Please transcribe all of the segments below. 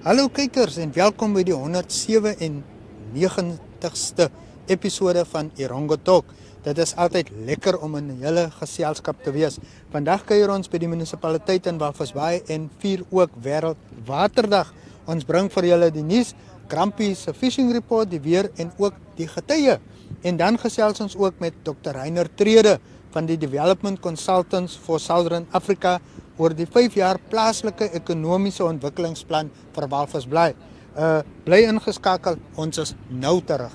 Hallo kykers en welkom by die 197ste episode van Erongo Talk. Dit is altyd lekker om in julle geselskap te wees. Vandag kuier ons by die munisipaliteit in Walvis Bay en vier ook Wêreldwaterdag. Ons bring vir julle die nuus, Grampie se fishing report, die weer en ook die getye. En dan gesels ons ook met Dr Rainer Trede van die Development Consultants for Southern Africa oor die 5 jaar plaaslike ekonomiese ontwikkelingsplan vir Walvis Bay. Bly ingeskakel, ons is nou terug.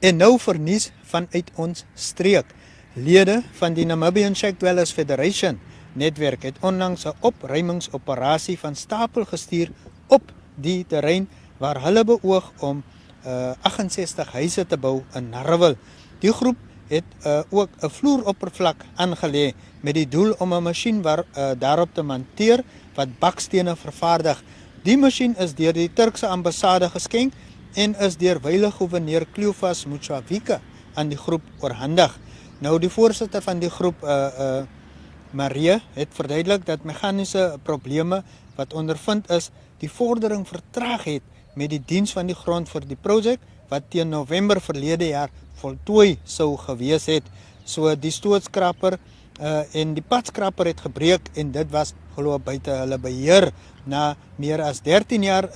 En nou vir nuus vanuit ons streek. Lede van die Namibian Shack Dwellers Federation netwerk het onlangs 'n opruimingsoperasie van stapel gestuur op die terrein waar hulle beoog om 68 huise te bou in Narrewil. Die groep het ook 'n vloeroppervlak aangelê met die doel om 'n masjien daarop te monteer wat bakstene vervaardig. Die masjien is deur die Turkse ambassade geskenk en is deur wyle gouverneur Cleophas Mutshawika aan die groep oorhandig. Nou die voorsitter van die groep, Marie, het verduidelik dat meganiese probleme wat ondervind is, die vordering vertraag het met die diens van die grond vir die projek wat teen November verlede jaar voltooi sou gewees het. So die stootskraper en die padskraper het gebreek en dit was glo buite hulle beheer. Na meer as 13 jaar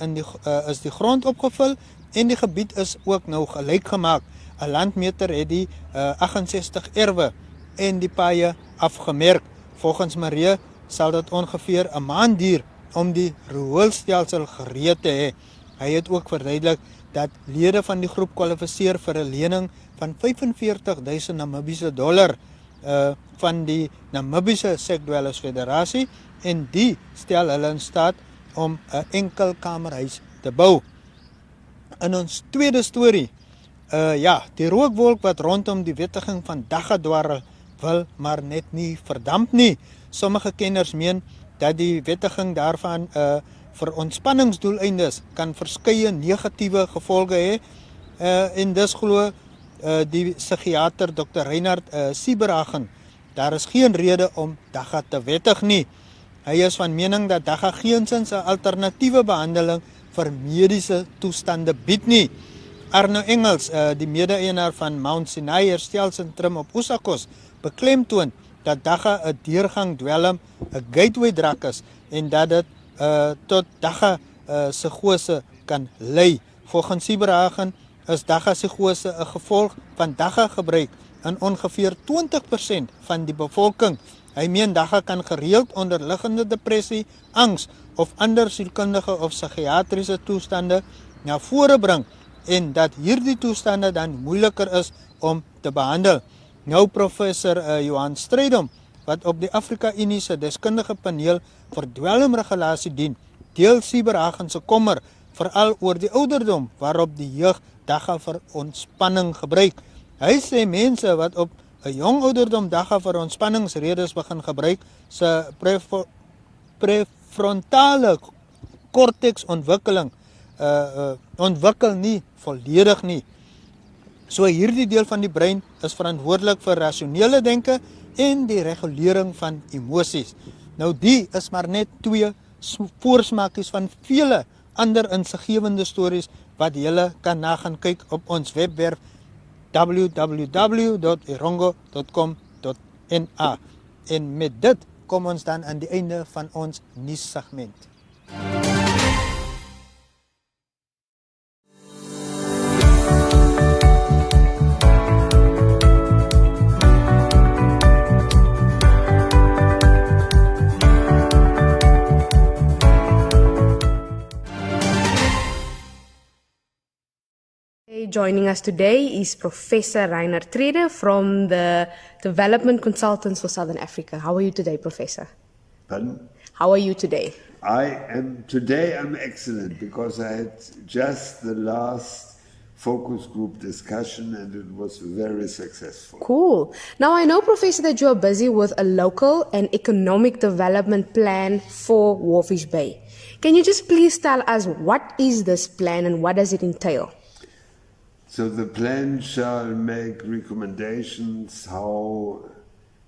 is die grond opgevul en die gebied is ook nou gelyk gemaak. 'n Landmeter het die 68 erwe en die paaie afgemerk. Volgens Marie sal dit ongeveer 'n maand duur om die rioolstelsel gereed te hê. Hy het ook verduidelik dat lede van die groep kwalifiseer vir 'n lening van 45.000 Namibiese dollar van die Namibiese Shack Dwellers Federasie en die stel hulle in staat om 'n enkel kamerhuis te bou. In ons tweede storie, die rookwolk wat rondom die wettiging van DECOSA dwarrel wil maar net nie verdamp nie. Sommige kenners meen dat die wettiging daarvan vir ontspanningsdoeleindes kan verskeie negatiewe gevolge hê. En dis glo die psigiater Dr Rainer Trede, daar is geen rede om DECOSA te wettig nie. Hy is van mening dat DECOSA geensins 'n alternatiewe behandeling vir mediese toestande bied nie. Arno Engels, die mede-eienaar van Mount Sinai Herstelssentrum op Usakos, beklemtoon dat DECOSA 'n deurgang dwelm, 'n gateway drug is en dat dit tot DECOSA psigose kan lei. Volgens Sieberhagen is DECOSA psigose 'n gevolg van DECOSA gebruik in ongeveer 20% van die bevolking. Hy meen DECOSA kan gereeld onderliggende depressie, angs of ander sielkundige of psigiatriese toestande na vore bring en dat hierdie toestande dan moeiliker is om te behandel. Nou Professor Johan Strydom, wat op die Afrika Unie se deskundige paneel vir dwelmregulasie dien, deel Sieberhagen se kommer veral oor die ouderdom waarop die jeug DECOSA vir ontspanning gebruik. Hy sê mense wat op 'n jong ouderdom DECOSA vir ontspanningsredes begin gebruik, se prefrontale cortex ontwikkel nie volledig nie. So hierdie deel van die brein is verantwoordelik vir rasionele denke en die regulering van emosies. Nou die is maar net 2 voorsmaakies van vele ander insiggewende stories wat julle kan na gaan kyk op ons webwerf www.erongo.com.na. En met dit kom ons dan aan die einde van ons nuussegment. Joining us today is Professor Rainer Trede from the Development Consultants for Southern Africa. How are you today, Professor? Pardon? How are you today? Today I'm excellent because I had just the last focus group discussion and it was very successful. Cool. Now, I know, Professor, that you are busy with a local and economic development plan for Walvis Bay. Can you just please tell us what is this plan and what does it entail? So the plan shall make recommendations how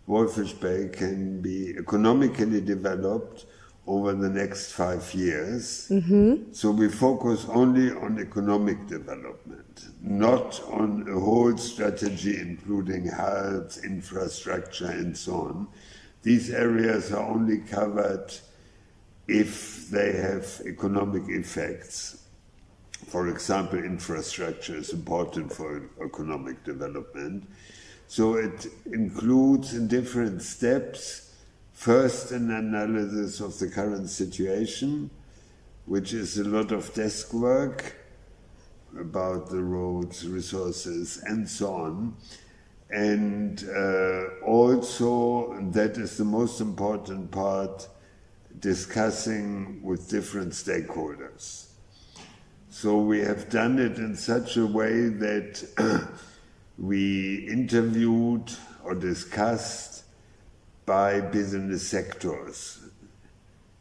Walvis Bay can be economically developed over the next 5 years. So we focus only on economic development, not on a whole strategy including health, infrastructure and so on. These areas are only covered if they have economic effects. For example, infrastructure is important for economic development. So it includes in different steps, first, an analysis of the current situation, which is a lot of desk work about the roads, resources, and so on. And also, that is the most important part, discussing with different stakeholders. So we have done it in such a way that we interviewed or discussed by business sectors.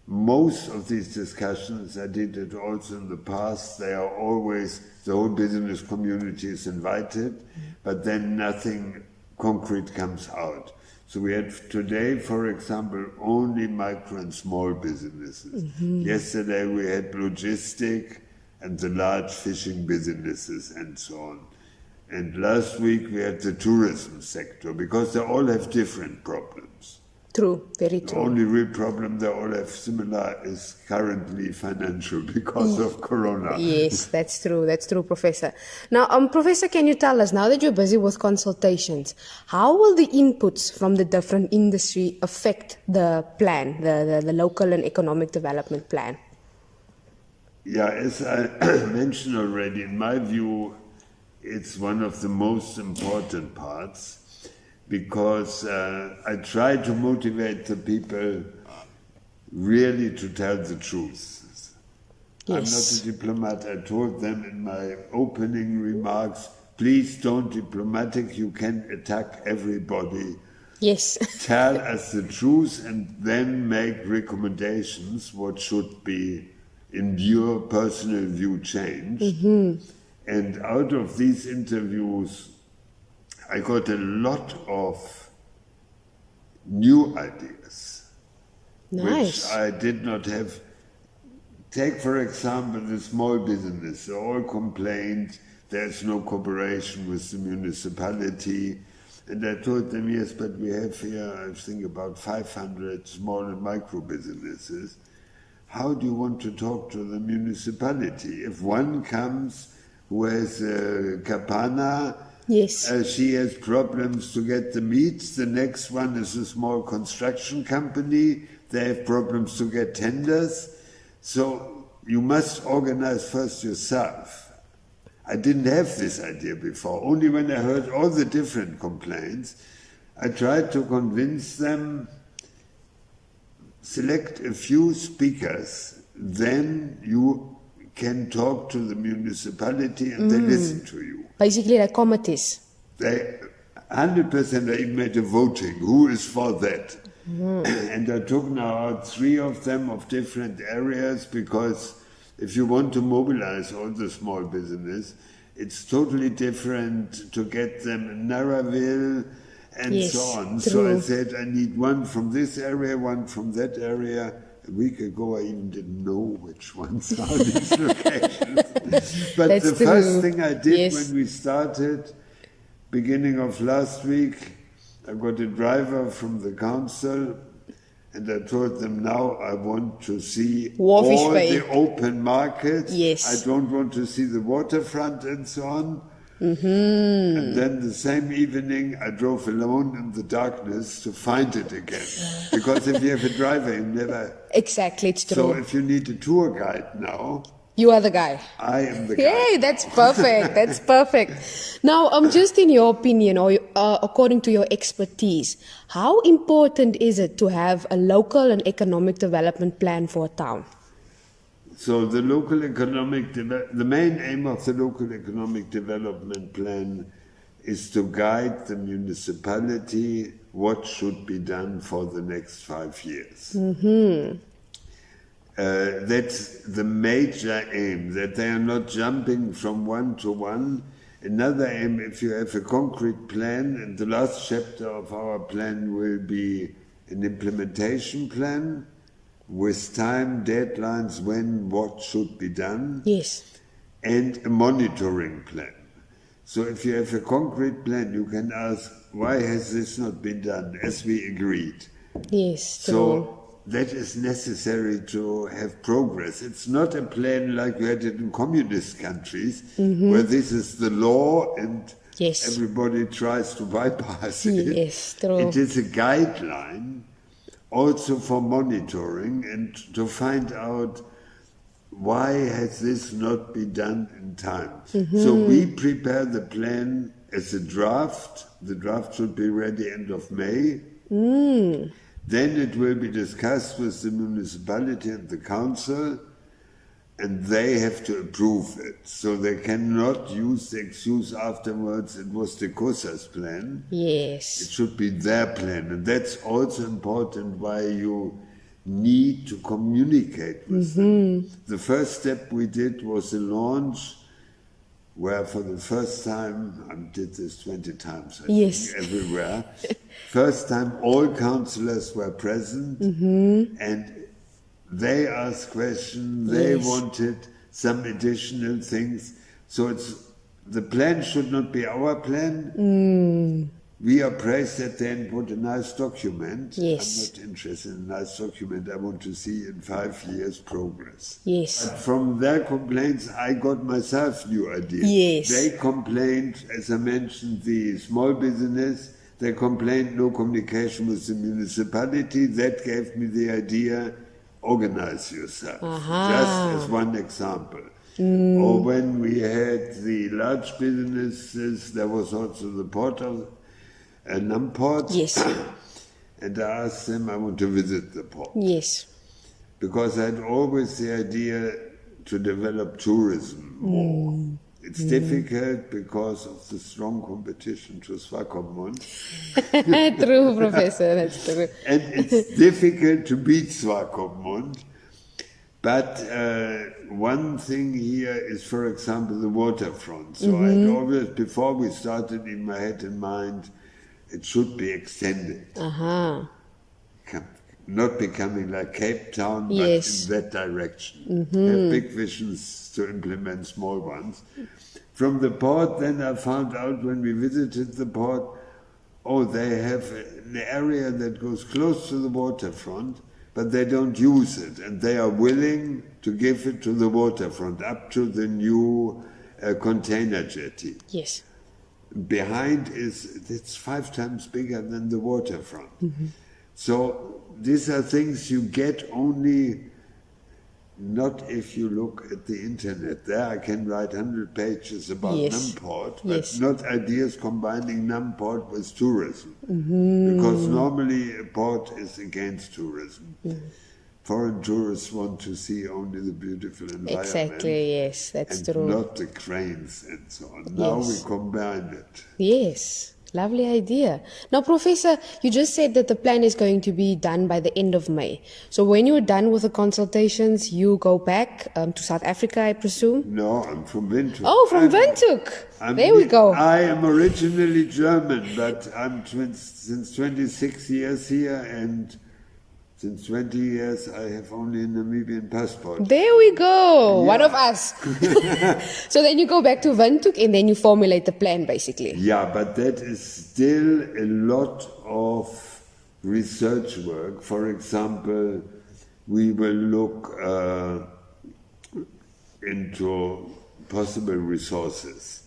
Most of these discussions, I did it also in the past, they are always, the whole business community is invited, but then nothing concrete comes out. So we had today, for example, only micro and small businesses. Yesterday we had logistic and the large fishing businesses and so on. And last week we had the tourism sector, because they all have different problems. True, very The true. only real problem they all have similar is currently financial because of Corona. Yes, that's true, Professor. Now, Professor, can you tell us, now that you're busy with consultations, how will the inputs from the different industry affect the plan, the local and economic development plan? Yeah, as I mentioned already, in my view, it's one of the most important parts, because I try to motivate the people really to tell the truth. Yes. I'm not a diplomat. I told them in my opening remarks, please don't diplomatic, you can attack everybody. Yes. Tell us the truth and then make recommendations what should be, in your personal view, changed. And out of these interviews, I got a lot of new ideas, Nice. which I did not have. Take, for example, the small business. They all complained there's no cooperation with the municipality. And I told them, yes, but we have here, I think, about 500 small and micro businesses. How do you want to talk to the municipality? If one comes who has a capana, Yes. she has problems to get the meat. The next one is a small construction company. They have problems to get tenders. So you must organize first yourself. I didn't have this idea before. Only when I heard all the different complaints, I tried to convince them, select a few speakers, then you can talk to the municipality and they listen to you. Basically, like committees. They 100% they made a voting. Who is for that? And I took now out 3 of them of different areas, because if you want to mobilize all the small business, it's totally different to get them in Narraville and Yes, so on. true. So I said, I need one from this area, one from that area. A week ago, I even didn't know which ones are these locations. But That's the first true. thing I did Yes. when we started, beginning of last week, I got a driver from the council, and I told them, now I want to see Walvis all Bay. the open markets. Yes. I don't want to see the waterfront and so on. And then the same evening, I drove alone in the darkness to find it again. Because if you have a driver, you never... Exactly, it's true. So if you need a tour guide now, You are the guy. I am the guy. Yay, that's perfect. That's perfect. Now, just in your opinion, or according to your expertise, how important is it to have a local and economic development plan for a town? So the local economic, the main aim of the local economic development plan is to guide the municipality what should be done for the next 5 years. Mm-hmm. That's the major aim, that they are not jumping from one to one. Another aim, if you have a concrete plan, and the last chapter of our plan will be an implementation plan with time, deadlines, when, what should be done. Yes. And a monitoring plan. So if you have a concrete plan, you can ask, why has this not been done, as we agreed? Yes, true. So that is necessary to have progress. It's not a plan like you had it in communist countries, where this is the law and Yes. everybody tries to bypass it. Yes, true. It is a guideline also for monitoring and to find out why has this not been done in time. So we prepare the plan as a draft. The draft should be ready end of May. Then it will be discussed with the municipality and the council, and they have to approve it. So they cannot use the excuse afterwards, it was DECOSA's plan. It Yes. should be their plan. And that's also important why you need to communicate with them. The first step we did was a launch where for the first time, I did this 20 times, I Yes. think, everywhere. First time all councillors were present and they asked questions, they Yes. wanted some additional things. So the plan should not be our plan. We are praised that they put a nice document. Yes. I'm not interested in a nice document. I want to see in 5 years progress. Yes. But from their complaints, I got myself new ideas. Yes. They complained, as I mentioned, the small business. They complained no communication with the municipality. That gave me the idea, organize yourself. Just as one example. Or when we had the large businesses, there was also the portal, a Numport. Yes. And I asked them, I want to visit the port. Yes. Because I had always the idea to develop tourism more. It's difficult because of the strong competition to Swakopmund. True, Professor, that's true. And it's difficult to beat Swakopmund. But one thing here is, for example, the waterfront. So I had always, before we started, in my head and mind, it should be extended. Not becoming like Cape Town, but Yes. in that direction. Have big visions to implement small ones. From the port, then I found out when we visited the port, they have an area that goes close to the waterfront, but they don't use it, and they are willing to give it to the waterfront, up to the new container jetty. Yes. Behind it's 5 times bigger than the waterfront. So these are things you get only not if you look at the internet. There I can write 100 pages about Yes. Numport, but Yes. not ideas combining Numport with tourism. Because normally a port is against tourism. Foreign tourists want to see only the beautiful environment. Exactly, yes, that's and true. not the cranes and so on. Now we Yes. combine it. Yes, lovely idea. Now, Professor, you just said that the plan is going to be done by the end of May. So when you're done with the consultations, you go back to South Africa, I presume? No, I'm from Windhoek. Oh, from Windhoek. There we go. I am originally German, but I'm since 26 years here, and since 20 years I have only a Namibian passport. There we go. Yeah. One of us. So then you go back to Windhoek and then you formulate the plan, basically. Yeah, but that is still a lot of research work. For example, we will look into possible resources.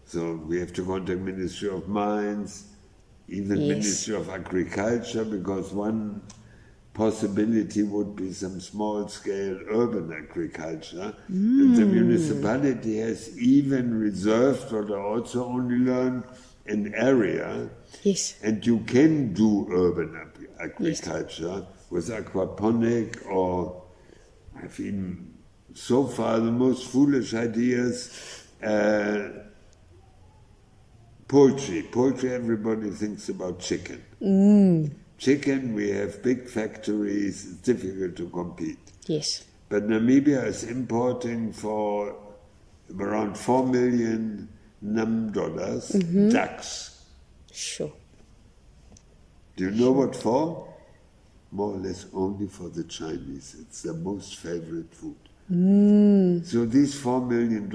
So we have to contact Ministry of Mines, even Yes. Ministry of Agriculture, because one possibility would be some small-scale urban agriculture. And the municipality has even reserved, what I also only learned, an area. Yes. And you can do urban agriculture with aquaponic, or I've even, so far, the most foolish ideas, poultry. Poultry, everybody thinks about chicken. Chicken, we have big factories, it's difficult to compete. Yes. But Namibia is importing for around 4 million dollars ducks. Sure. Do you know what for? More or less only for the Chinese. It's their most favorite food. So these $4 million,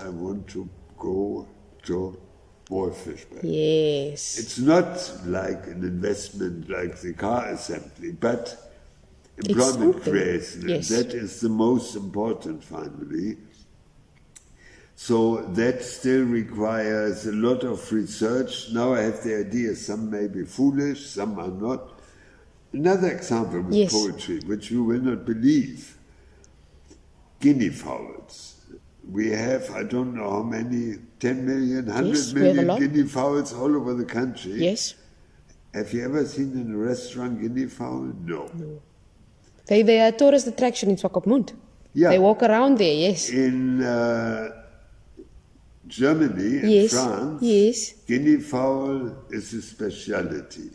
I want to go to Walvis Bay. Yes. It's not like an investment like the car assembly, but employment creation. Yes. And that is the most important finally. So that still requires a lot of research. Now I have the idea, some may be foolish, some are not. Another example with poultry, which you will not believe. Guinea fowls. We have, I don't know how many, 10 million, 100 million guinea fowls all over the country. Yes. Have you ever seen in a restaurant guinea fowl? No. They are a tourist attraction in Swakopmund. Yeah. They walk around there, yes. In Germany and France, guinea fowl is a specialty.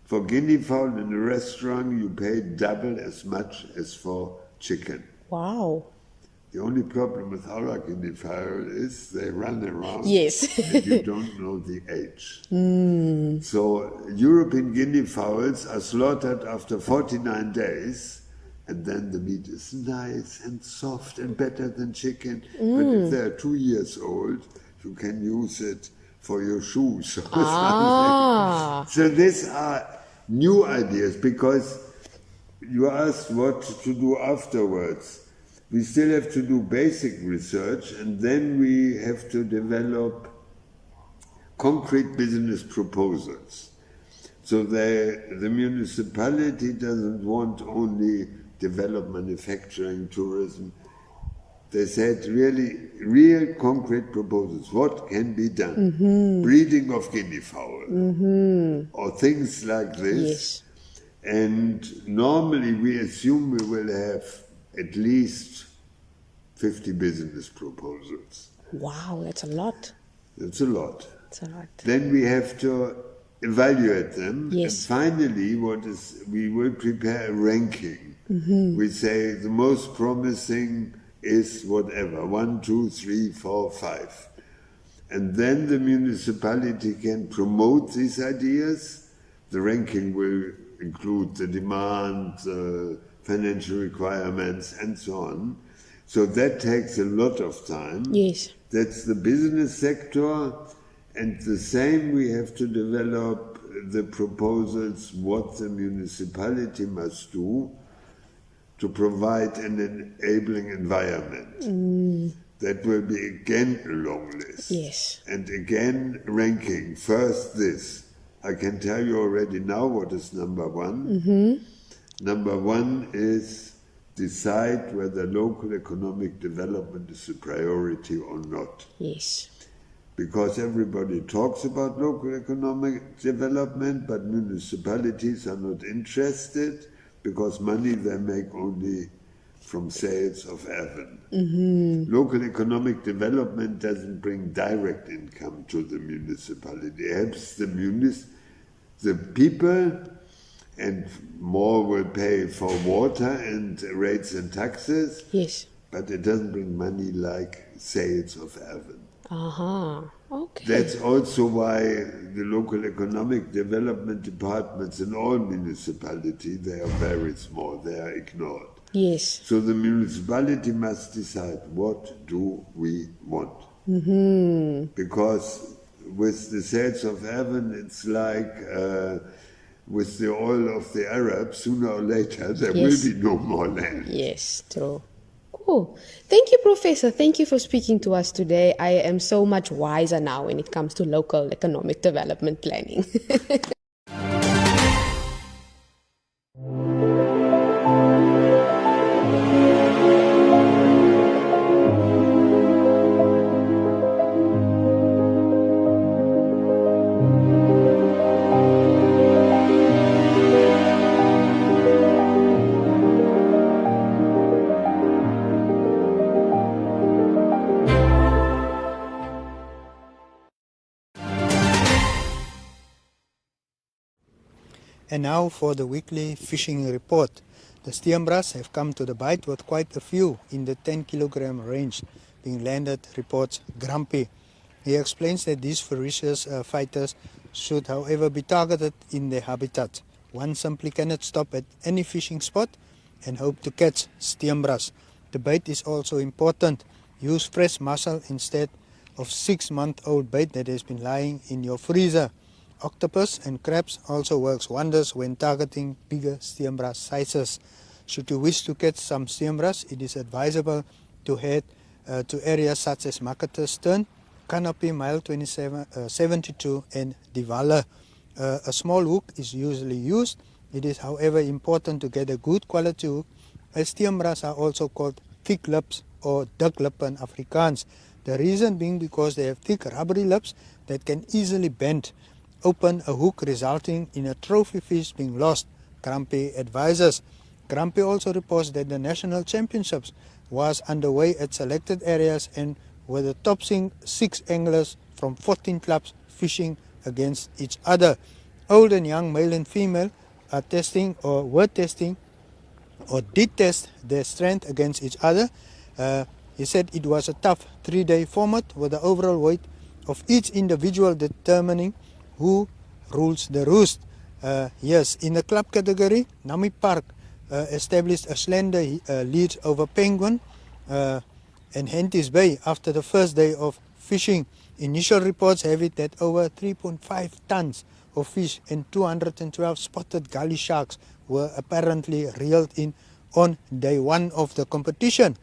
For guinea fowl in a restaurant, you pay double as much as for chicken. Wow. The only problem with our guinea fowl is they run around Yes. and you don't know the age. So European guinea fowls are slaughtered after 49 days, and then the meat is nice and soft and better than chicken. But if they're 2 years old, you can use it for your shoes or something. So these are new ideas, because you asked what to do afterwards. We still have to do basic research, and then we have to develop concrete business proposals. So the municipality doesn't want only develop manufacturing, tourism. They said real concrete proposals. What can be done? Breeding of guinea fowl, or things like this. Yes. And normally we assume we will have at least 50 business proposals. Wow, that's a lot. That's a lot. That's a lot. Then we have to evaluate them. Yes. And finally, we will prepare a ranking. We say the most promising is whatever, 1, 2, 3, 4, 5. And then the municipality can promote these ideas. The ranking will include the demand, financial requirements, and so on. So that takes a lot of time. Yes. That's the business sector. And the same, we have to develop the proposals, what the municipality must do to provide an enabling environment. That will be again a long list. Yes. And again, ranking. First this. I can tell you already now what is number one. Number one is decide whether local economic development is a priority or not. Yes. Because everybody talks about local economic development, but municipalities are not interested, because money they make only from sales of Avon. Local economic development doesn't bring direct income to the municipality. It helps the people, and more will pay for water and rates and taxes. Yes. But it doesn't bring money like sales of Avon. Okay. That's also why the local economic development departments in all municipalities, they are very small, they are ignored. Yes. So the municipality must decide, what do we want? Because with the sales of Avon, it's like with the oil of the Arabs, sooner or later there will be no more land. Yes, true. Cool. Thank you, Professor. Thank you for speaking to us today. I am so much wiser now when it comes to local economic development planning. And now for the weekly fishing report. The steenbras have come to the bite with quite a few in the 10 kilogram range being landed, reports Grumpy. He explains that these ferocious fighters should however be targeted in their habitat. One simply cannot stop at any fishing spot and hope to catch steenbras. The bait is also important. Use fresh mussel instead of 6-month-old bait that has been lying in your freezer. Octopus and crabs also works wonders when targeting bigger steenbras sizes. Should you wish to catch some steenbras, it is advisable to head to areas such as Marketer's Turn, Canopy, Mile 72 and Diwala. A small hook is usually used. It is however important to get a good quality hook, as steenbras are also called thick lips or dik lip in Afrikaans. The reason being because they have thick rubbery lips that can easily bend open a hook, resulting in a trophy fish being lost, Grumpy advises. Grumpy also reports that the national championships was underway at selected areas and with the top 6 anglers from 14 clubs fishing against each other. Old and young, male and female, were testing or did test their strength against each other. He said it was a tough 3-day format with the overall weight of each individual determining who rules the roost. Yes, in the club category, Nami Park established a slender lead over Penguin and Walvis Bay after the first day of fishing. Initial reports have it that over 3.5 tons of fish and 212 spotted gully sharks were apparently reeled in on day 1 of the competition.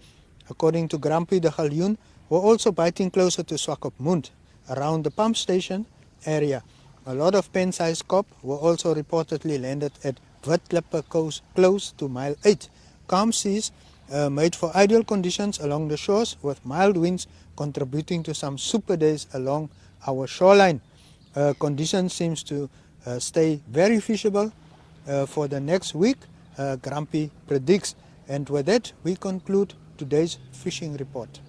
According to Grumpy, the galjoen were also biting closer to Swakopmund around the pump station area. A lot of pen-sized cod were also reportedly landed at Witklippe close to Mile 8. Calm seas made for ideal conditions along the shores, with mild winds contributing to some super days along our shoreline. Conditions seems to stay very fishable for the next week, Grumpy predicts. And with that, we conclude today's fishing report.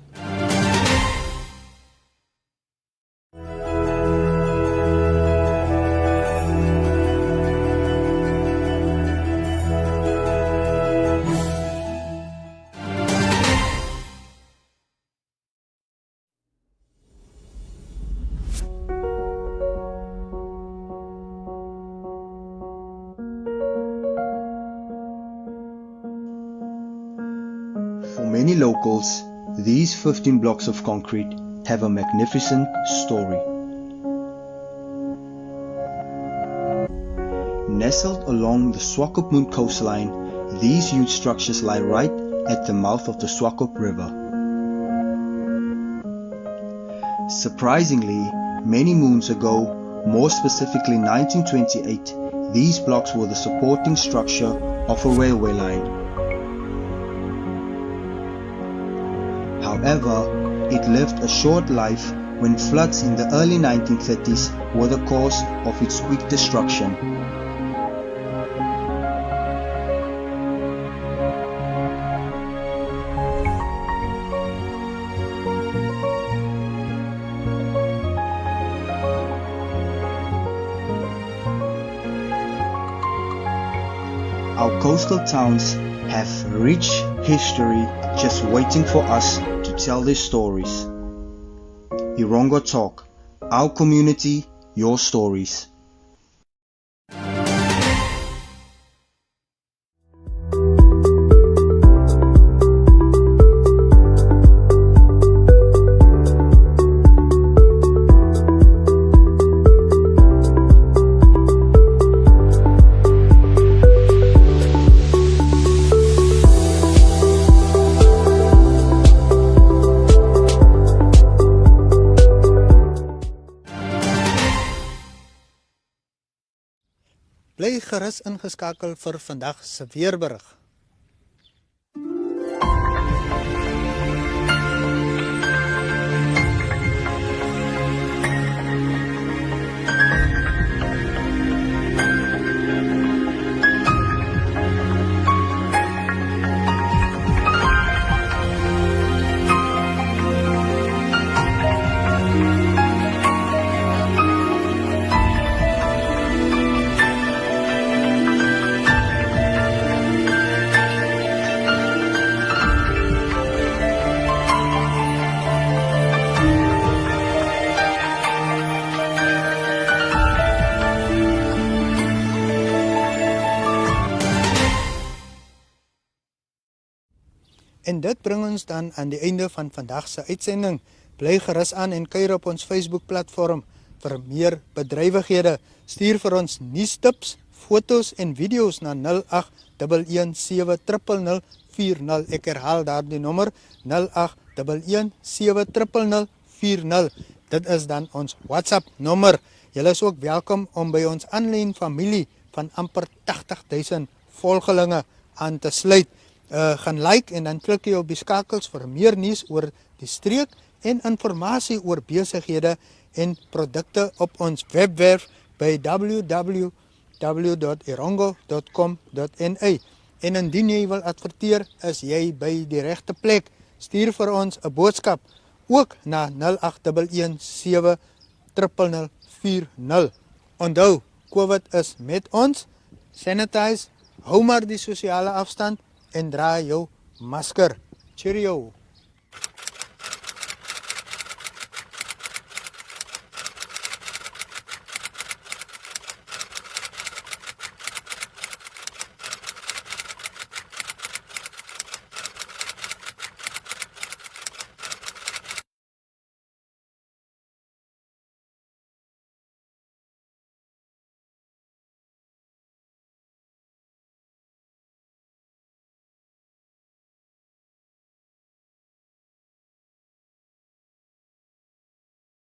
For many locals, these 15 blocks of concrete have a magnificent story. Nestled along the Swakopmund coastline, these huge structures lie right at the mouth of the Swakop River. Surprisingly, many moons ago, more specifically 1928, these blocks were the supporting structure of a railway line. However, it lived a short life when floods in the early 1930s were the cause of its quick destruction. Our coastal towns have rich history just waiting for us to tell their stories. Erongo Talk, our community, your stories. Bly gerus ingeskakel vir vandag se weerberig. dit bring ons dan aan die einde van vandag se uitsending. Bly gerus aan en kuier op ons Facebook platform vir meer bedrywighede. Stuur vir ons nuustips, fotos en video's na 0817000040. Ek herhaal daardie nommer 0817000040. Dit is dan ons WhatsApp nommer. Julle is ook welkom om by ons aanlyn familie van amper 80,000 volgelinge aan te sluit. Gaan like en dan klik jy op die skakels vir meer nuus oor die streek en inligting oor besighede en produkte op ons webwerf by www.erongo.com.na. En indien jy wil adverteer, is jy by die regte plek. Stuur vir ons 'n boodskap ook na 0817000040. Onthou, COVID is met ons. Sanitize, hou maar die sosiale afstand en dra jou masker. Cheerio.